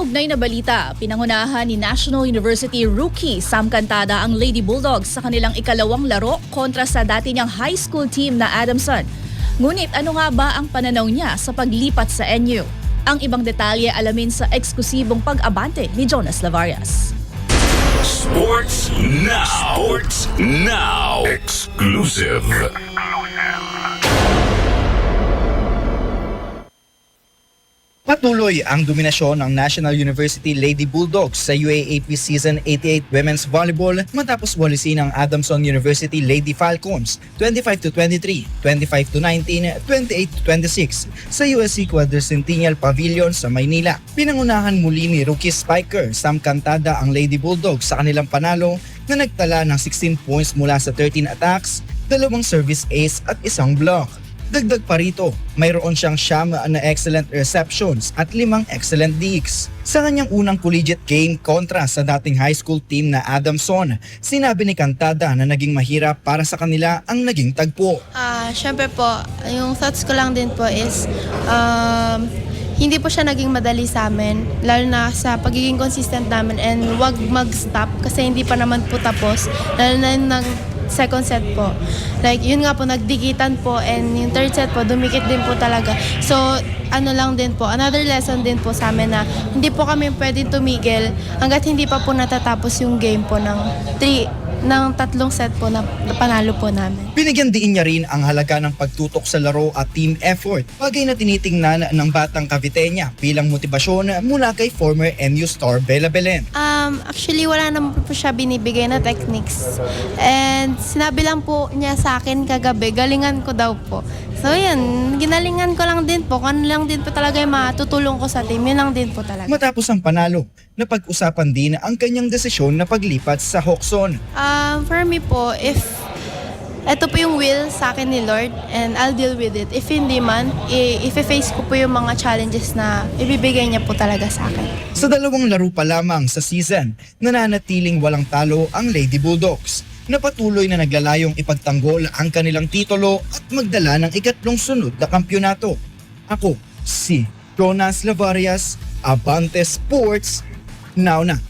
kaugnay na balita, pinangunahan ni National University rookie Sam Cantada ang Lady Bulldogs sa kanilang ikalawang laro kontra sa dati niyang high school team na Adamson. Ngunit ano nga ba ang pananaw niya sa paglipat sa NU? Ang ibang detalye alamin sa eksklusibong pag-abante ni Jonas Lavarias. Sports Now. Sports Now. Exclusive. Patuloy ang dominasyon ng National University Lady Bulldogs sa UAAP Season 88 Women's Volleyball matapos walisin ang Adamson University Lady Falcons 25-23, 25-19, 28-26 sa USC Quadricentennial Pavilion sa Maynila. Pinangunahan muli ni rookie spiker Sam Cantada ang Lady Bulldogs sa kanilang panalo na nagtala ng 16 points mula sa 13 attacks, 2 service ace at 1 block. Dagdag pa rito, mayroon siyang 9 na excellent receptions at 5 excellent digs. Sa kanyang unang collegiate game kontra sa dating high school team na Adamson, sinabi ni Cantada na naging mahirap para sa kanila ang naging tagpo. Syempre po, yung thoughts ko lang din po is hindi po siya naging madali sa amin, lalo na sa pagiging consistent namin and wag mag-stop kasi hindi pa naman po tapos, lalo na ng second set po. Like, yun nga po, nagdikitan po and yung third set po, dumikit din po talaga. So, ano lang din po, another lesson din po sa amin na hindi po kami pwedeng tumigil hanggat hindi pa po natatapos yung game po ng 3 set po na panalo po namin. Binigyan din niya rin ang halaga ng pagtutok sa laro at team effort, bagay na tinitingnan ng batang Caviteña bilang motibasyon mula kay former NU star Bella Belen. Actually, wala naman po siya binibigay na techniques. And sinabi lang po niya sa akin kagabi, galingan ko daw po. So yan, ginalingan ko lang din po. Kung ano lang din po talaga yung matutulong ko sa team, yun lang din po talaga. Matapos ang panalo, napag-usapan din ang kanyang desisyon na paglipat sa Hawkson. For me po, if ito po yung will sa akin ni Lord and I'll deal with it. If hindi man, i-face ko po yung mga challenges na ibibigay niya po talaga sa akin. Sa 2 laro pa lamang sa season, nananatiling walang talo ang Lady Bulldogs na patuloy na naglalayong ipagtanggol ang kanilang titulo at magdala ng ikatlong sunod na kampyonato. Ako, si Jonas Lavarias, Abante Sports, Now na.